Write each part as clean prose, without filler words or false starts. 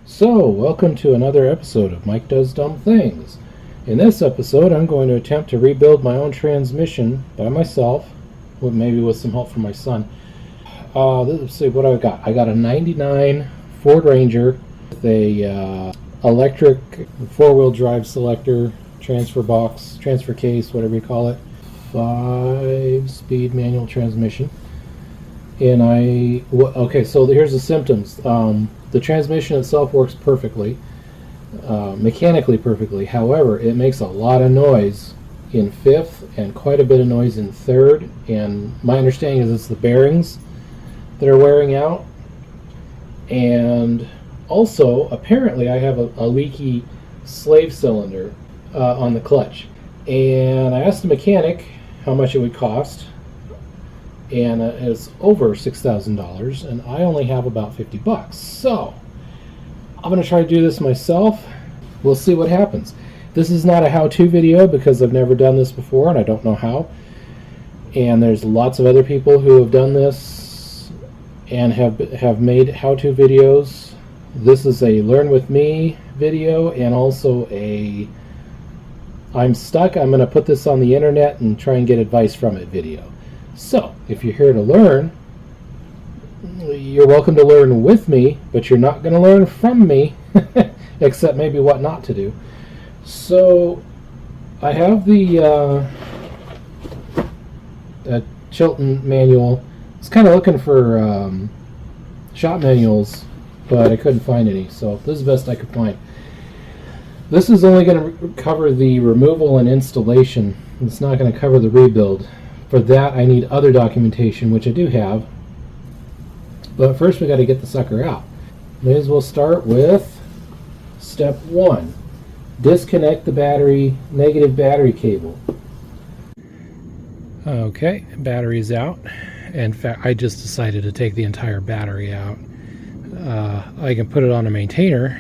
So, welcome to another episode of Mike Does Dumb Things. In this episode, I'm going to attempt to rebuild my own transmission by myself, maybe with some help from my son. Let's see what I got. I got a 99 Ford Ranger with a electric four-wheel drive selector, transfer box, transfer case, whatever you call it, 5-speed manual transmission. And okay, so here's the symptoms. The transmission itself works perfectly, mechanically perfectly. However, it makes a lot of noise in fifth and quite a bit of noise in third. And my understanding is it's the bearings that are wearing out. And also, apparently, I have a leaky slave cylinder on the clutch. And I asked the mechanic how much it would cost. And it's over $6,000, and I only have about $50. So I'm going to try to do this myself. We'll see what happens. This is not a how-to video because I've never done this before and I don't know how. And there's lots of other people who have done this and have made how-to videos. This is a learn with me video and also a I'm stuck, I'm going to put this on the internet and try and get advice from it video. So, if you're here to learn, you're welcome to learn with me, but you're not going to learn from me, except maybe what not to do. So, I have the Chilton manual. I was kind of looking for shop manuals, but I couldn't find any, so this is the best I could find. This is only going to cover the removal and installation. It's not going to cover the rebuild. For that, I need other documentation, which I do have. But first, we got to get the sucker out. May as well start with step 1. Disconnect the negative battery cable. Okay, battery's out. In fact, I just decided to take the entire battery out. I can put it on a maintainer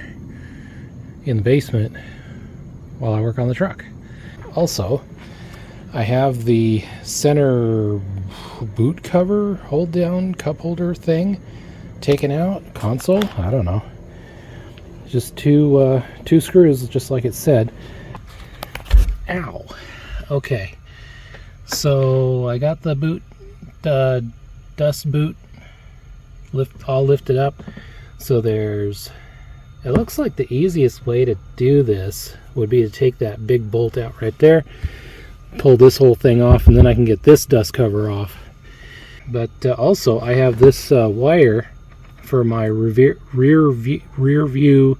in the basement while I work on the truck. Also, I have the center boot cover, hold down, cup holder thing taken out. Console, I don't know. Just two screws, just like it said. Ow. Okay. So I got the boot, dust boot all lifted up. So it looks like the easiest way to do this would be to take that big bolt out right there, pull this whole thing off, and then I can get this dust cover off. But also I have this wire for my rear view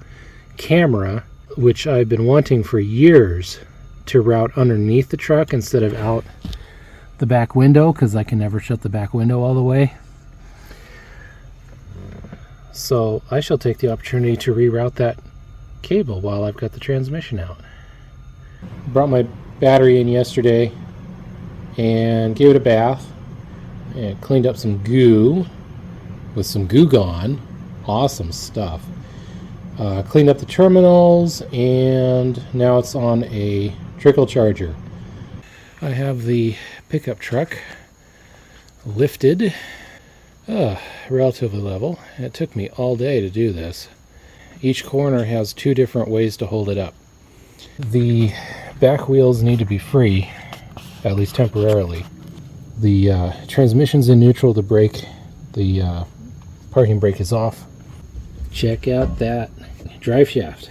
camera, which I've been wanting for years to route underneath the truck instead of out the back window, because I can never shut the back window all the way. So I shall take the opportunity to reroute that cable while I've got the transmission out. Brought my battery in yesterday and gave it a bath and cleaned up some goo with some Goo Gone. Awesome stuff. Cleaned up the terminals, and now it's on a trickle charger. I have the pickup truck lifted relatively level. It took me all day to do this. Each corner has 2 different ways to hold it up. The back wheels need to be free, at least temporarily. The transmission's in neutral, the parking brake is off. Check out that drive shaft.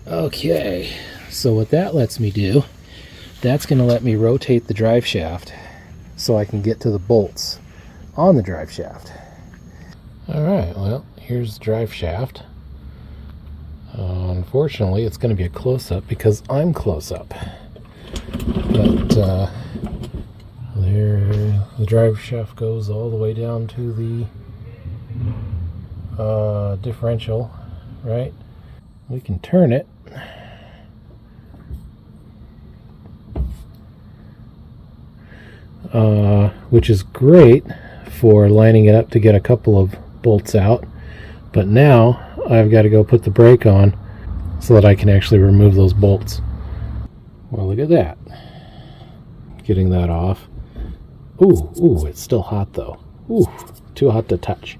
Okay, so what that lets me do, that's going to let me rotate the drive shaft so I can get to the bolts on the drive shaft. Alright, well, here's the drive shaft. Unfortunately, it's going to be a close-up because I'm close-up. But there, the drive shaft goes all the way down to the differential, right? We can turn it. Which is great for lining it up to get a couple of bolts out. But now I've got to go put the brake on so that I can actually remove those bolts. Well, look at that. Getting that off. Ooh, it's still hot though. Ooh, too hot to touch.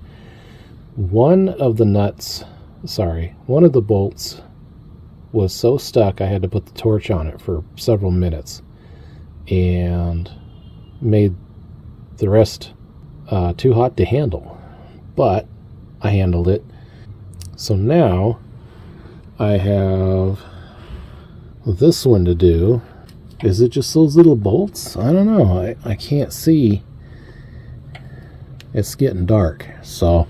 One of the nuts sorry, one of the bolts was so stuck I had to put the torch on it for several minutes and made the rest too hot to handle. But I handled it. So now I have this one to do. Is it just those little bolts? I don't know. I can't see. It's getting dark, so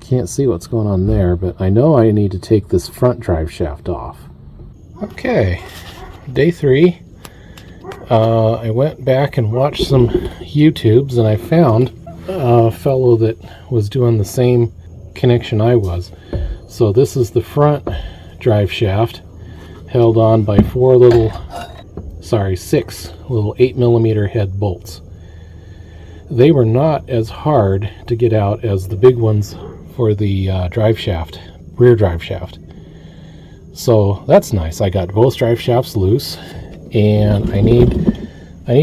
can't see what's going on there, but I know I need to take this front drive shaft off. Okay, day 3. I went back and watched some YouTubes, and I found a fellow that was doing the same connection I was. So this is the front drive shaft held on by 6 little 8mm head bolts. They were not as hard to get out as the big ones for the rear drive shaft. So that's nice. I got both drive shafts loose, and I need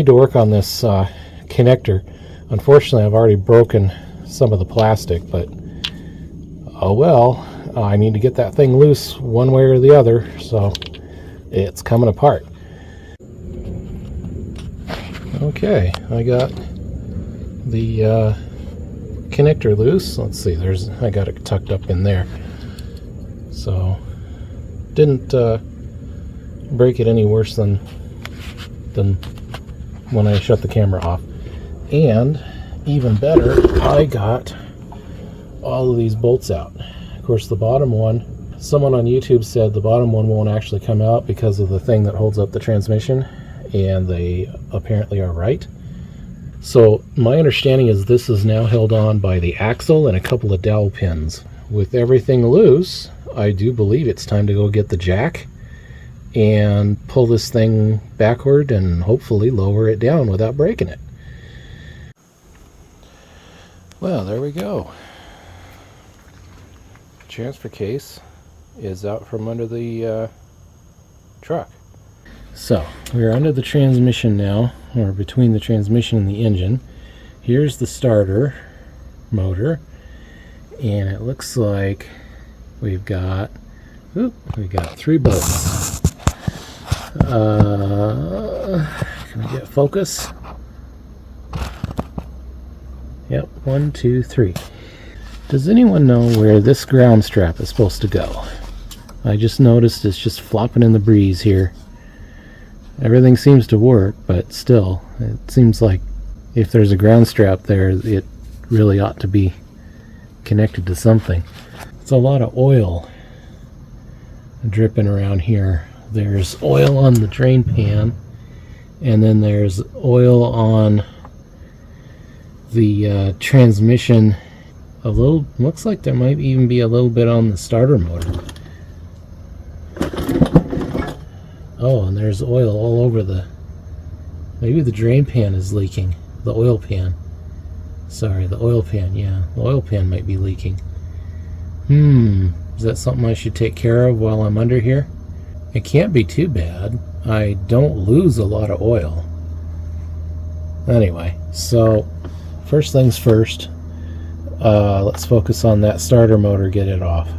to work on this connector. Unfortunately, I've already broken some of the plastic, but oh well. I need to get that thing loose one way or the other, so it's coming apart. Okay, I got the connector loose. Let's see, I got it tucked up in there, so didn't break it any worse than when I shut the camera off. And even better, I got all of these bolts out. Of course, the bottom one, someone on YouTube said the bottom one won't actually come out because of the thing that holds up the transmission, and they apparently are right. So my understanding is this is now held on by the axle and a couple of dowel pins. With everything loose, I do believe it's time to go get the jack and pull this thing backward and hopefully lower it down without breaking it. Well, there we go. Transfer case is out from under the truck. So we're under the transmission now, or between the transmission and the engine. Here's the starter motor, and it looks like we've got 3 bolts. Can we get focus? Yep, 1, 2, 3. Does anyone know where this ground strap is supposed to go? I just noticed it's just flopping in the breeze here. Everything seems to work, but still, it seems like if there's a ground strap there, it really ought to be connected to something. It's a lot of oil dripping around here. There's oil on the drain pan, and then there's oil on the transmission. A little, looks like there might even be a little bit on the starter motor. Oh, and there's oil all over maybe the drain pan is leaking. The oil pan. Sorry, the oil pan, yeah. The oil pan might be leaking. Is that something I should take care of while I'm under here? It can't be too bad. I don't lose a lot of oil. Anyway, so first things first. Let's focus on that starter motor, get it off.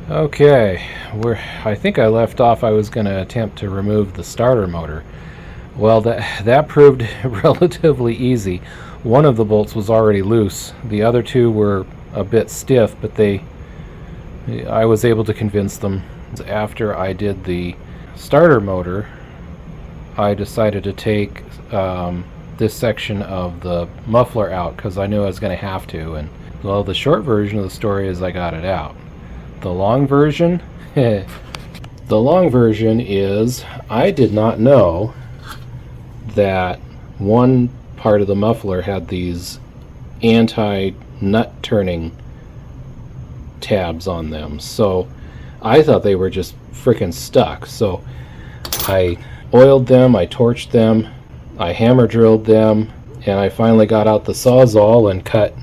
Okay, I think I left off. I was going to attempt to remove the starter motor. Well, that proved relatively easy. One of the bolts was already loose. The other 2 were a bit stiff, but I was able to convince them. After I did the starter motor, I decided to take this section of the muffler out because I knew I was going to have to. And well, the short version of the story is I got it out. The long version? The long version is I did not know that one part of the muffler had these anti-nut turning tabs on them. So I thought they were just freaking stuck. So I oiled them, I torched them, I hammer drilled them, and I finally got out the Sawzall and cut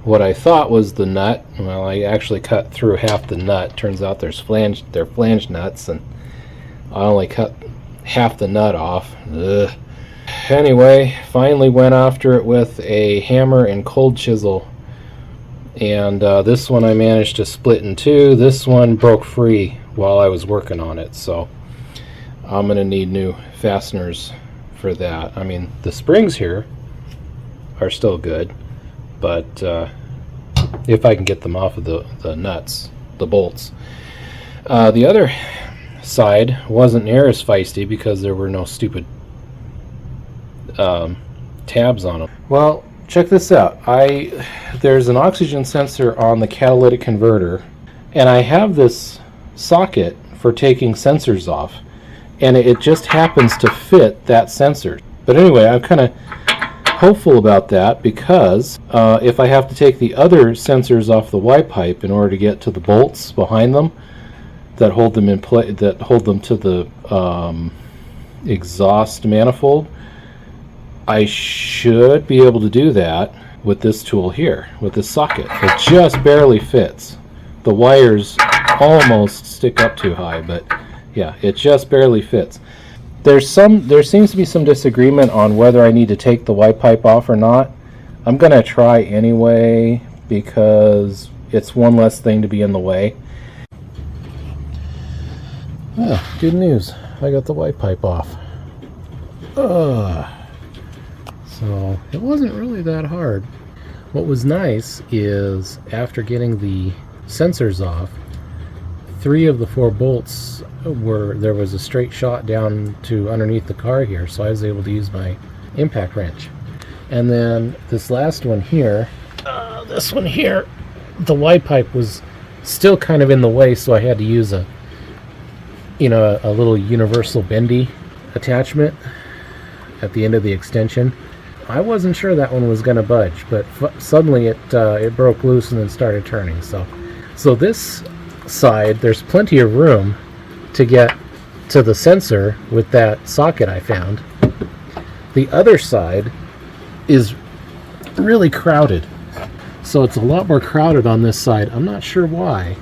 what I thought was the nut. Well, I actually cut through half the nut. Turns out they're flange nuts, and I only cut half the nut off. Ugh. Anyway, finally went after it with a hammer and cold chisel And this one I managed to split in two. This one broke free while I was working on it, so I'm going to need new fasteners for that. I mean, the springs here are still good, but if I can get them off of the nuts, the bolts. The other side wasn't near as feisty because there were no stupid tabs on them. Well, check this out. There's an oxygen sensor on the catalytic converter, and I have this socket for taking sensors off, and it just happens to fit that sensor. But anyway, I'm kind of hopeful about that because if I have to take the other sensors off the Y pipe in order to get to the bolts behind them that hold them in place, that hold them to the exhaust manifold, I should be able to do that with this tool here, with this socket. It just barely fits. The wires almost stick up too high, but yeah, it just barely fits. There seems to be some disagreement on whether I need to take the Y pipe off or not. I'm gonna try anyway because it's one less thing to be in the way. Good news, I got the Y pipe off. So it wasn't really that hard. What was nice is after getting the sensors off, 3 of the 4 bolts there was a straight shot down to underneath the car here, so I was able to use my impact wrench. And then this last one here, this one here, the Y pipe was still kind of in the way, so I had to use a little universal bendy attachment at the end of the extension. I wasn't sure that one was going to budge, but suddenly it broke loose and then started turning. So this side, there's plenty of room to get to the sensor with that socket I found. The other side is really crowded, so it's a lot more crowded on this side. I'm not sure why.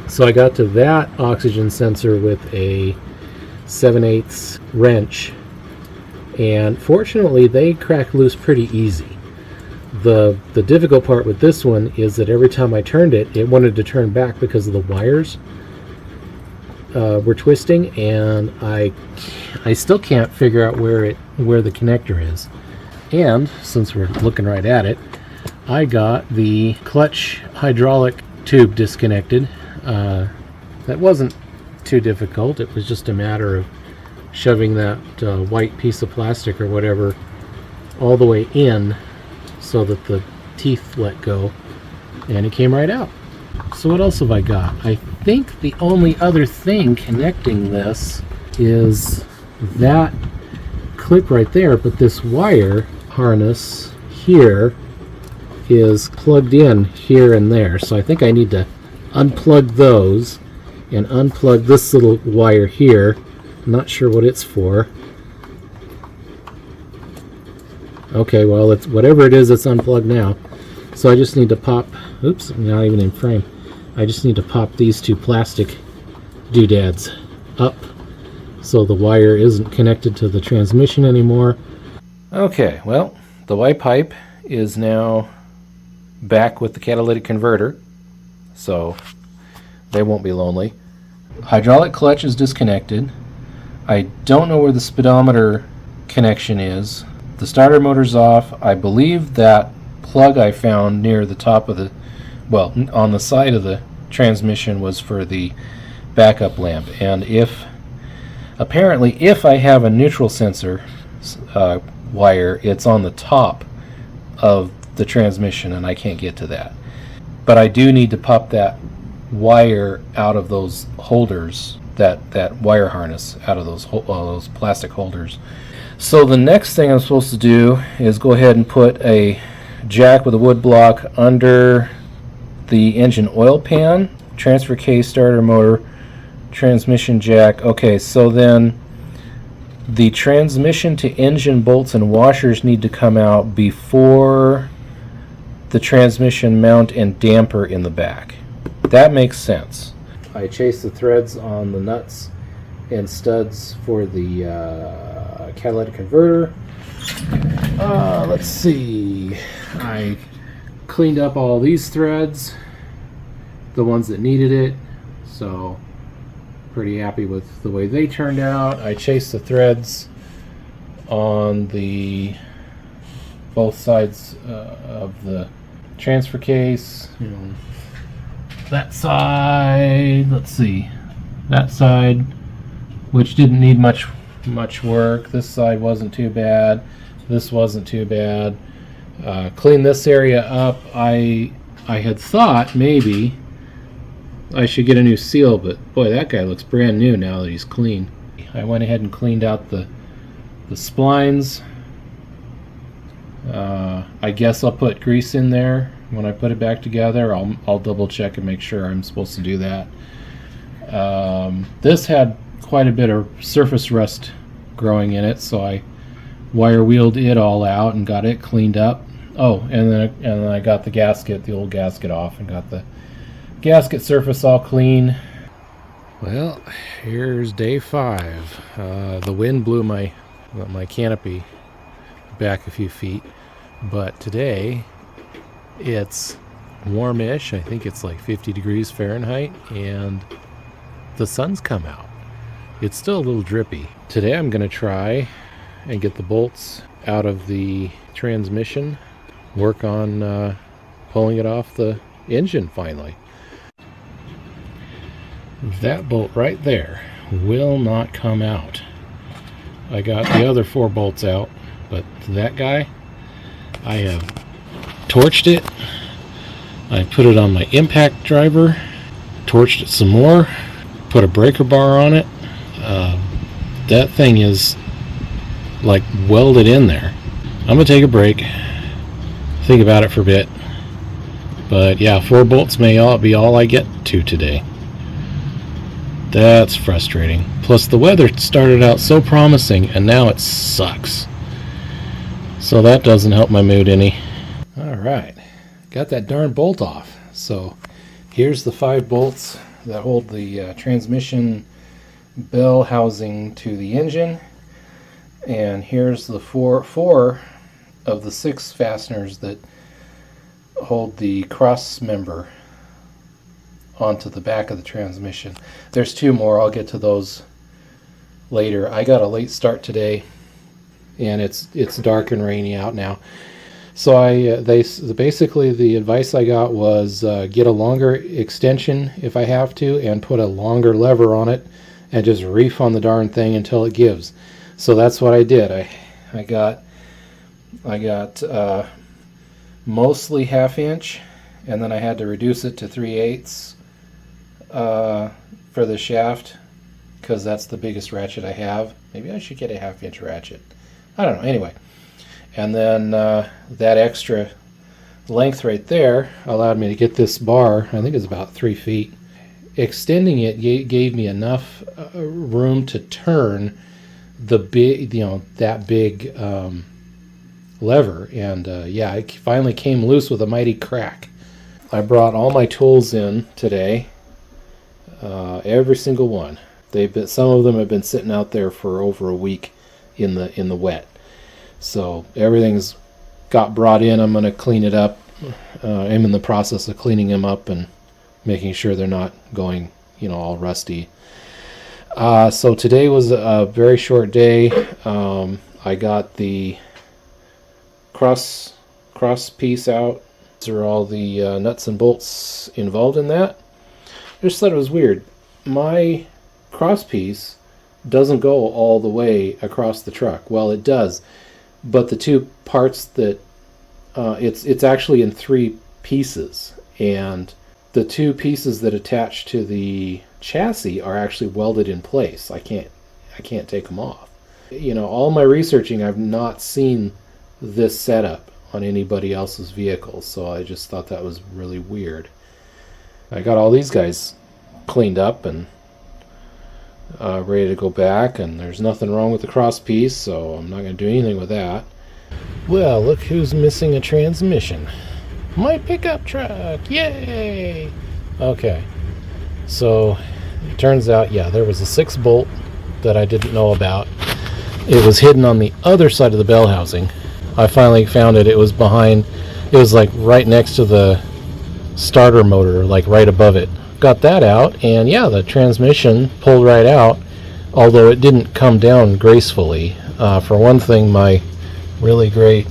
So I got to that oxygen sensor with a 7/8 wrench, and fortunately they crack loose pretty easy. The difficult part with this one is that every time I turned it, it wanted to turn back because of the wires were twisting, and I still can't figure out where the connector is. And since we're looking right at it, I got the clutch hydraulic tube disconnected. That wasn't too difficult. It was just a matter of shoving that white piece of plastic or whatever all the way in so that the teeth let go, and it came right out. So what else have I got? I think the only other thing connecting this is that clip right there, but this wire harness here is plugged in here and there, so I think I need to unplug those and unplug this little wire here. I'm not sure what it's for. Okay, well, it's whatever it is, it's unplugged now. So I just need to pop, oops, I'm not even in frame. I just need to pop these 2 plastic doodads up so the wire isn't connected to the transmission anymore. Okay, well, the Y pipe is now back with the catalytic converter, so they won't be lonely. Hydraulic clutch is disconnected. I don't know where the speedometer connection is. The starter motor's off. I believe that plug I found near the top of on the side of the transmission was for the backup lamp. And apparently if I have a neutral sensor wire, it's on the top of the transmission and I can't get to that. But I do need to pop that wire out of those holders, that wire harness out of those plastic holders. So the next thing I'm supposed to do is go ahead and put a jack with a wood block under the engine oil pan, transfer case, starter motor, transmission jack. Okay, so then the transmission to engine bolts and washers need to come out before the transmission mount and damper in the back. That makes sense. I chased the threads on the nuts and studs for the catalytic converter. Let's see. I cleaned up all these threads, the ones that needed it, so pretty happy with the way they turned out. I chased the threads on the both sides of the transfer case. You know, that side, let's see, that side, which didn't need much work. This side wasn't too bad. This wasn't too bad. Clean this area up. I had thought maybe I should get a new seal, but boy, that guy looks brand new now that he's clean. I went ahead and cleaned out the splines. I guess I'll put grease in there when I put it back together. I'll double check and make sure I'm supposed to do that. This had quite a bit of surface rust growing in it, so I wire wheeled it all out and got it cleaned up. Oh, and then I got the old gasket off, and got the gasket surface all clean. Well, here's day 5. The wind blew my canopy back a few feet, but today it's warmish. I think it's like 50 degrees Fahrenheit, and the sun's come out. It's still a little drippy. Today I'm going to try and get the bolts out of the transmission, work on pulling it off the engine finally. That bolt right there will not come out. I got the other 4 bolts out, but that guy, I have torched it. I put it on my impact driver, torched it some more, put a breaker bar on it. That thing is like welded in there. I'm gonna take a break, think about it for a bit, but yeah, 4 bolts may be all I get to today. That's frustrating. Plus the weather started out so promising and now it sucks, so that doesn't help my mood any. Alright, got that darn bolt off. So here's the 5 bolts that hold the transmission bell housing to the engine, and here's the four of the 6 fasteners that hold the cross member onto the back of the transmission. There's 2 more. I'll get to those later. I got a late start today, and it's dark and rainy out now. So basically the advice I got was get a longer extension if I have to, and put a longer lever on it, and just reef on the darn thing until it gives. So that's what I did. I got mostly 1/2 inch, and then I had to reduce it to 3/8 for the shaft, because that's the biggest ratchet I have. Maybe I should get a 1/2 inch ratchet. I don't know. Anyway, and then that extra length right there allowed me to get this bar. I think it's about 3 feet. Extending it gave me enough room to turn the big, that big lever, and yeah, it finally came loose with a mighty crack. I brought all my tools in today, every single one. Some of them have been sitting out there for over a week in the wet, so everything's got brought in. I'm going to clean it up. I'm in the process of cleaning them up and making sure they're not going, all rusty. So today was a very short day. I got the cross piece out. These are all the nuts and bolts involved in that. I just thought it was weird. My cross piece doesn't go all the way across the truck. Well, it does, but the 2 parts that it's actually in 3 pieces, and the 2 pieces that attach to the chassis are actually welded in place. I can't take them off. All my researching, I've not seen this setup on anybody else's vehicles, so I just thought that was really weird. I got all these guys cleaned up and ready to go back, and there's nothing wrong with the cross piece, so I'm not going to do anything with that. Well, look who's missing a transmission. My pickup truck! Yay! Okay, so it turns out, yeah, there was a 6 bolt that I didn't know about. It was hidden on the other side of the bell housing. I finally found it. It was behind It was like right next to the starter motor, like right above it. Got that out, and yeah, the transmission pulled right out, although it didn't come down gracefully. For one thing, my really great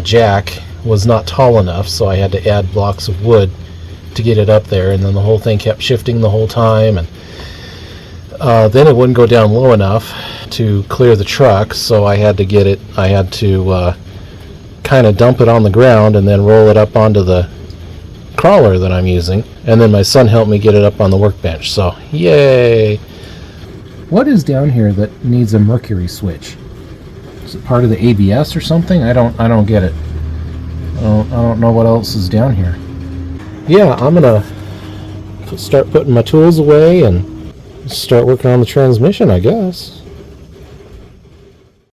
jack was not tall enough, so I had to add blocks of wood to get it up there, and then the whole thing kept shifting the whole time, and then it wouldn't go down low enough to clear the truck, so I had to kind of dump it on the ground and then roll it up onto the crawler that I'm using, and then my son helped me get it up on the workbench, so yay. What is down here that needs a mercury switch? Is it part of the ABS or something? I don't get it. I don't know what else is down here. Yeah, I'm gonna start putting my tools away and start working on the transmission, I guess.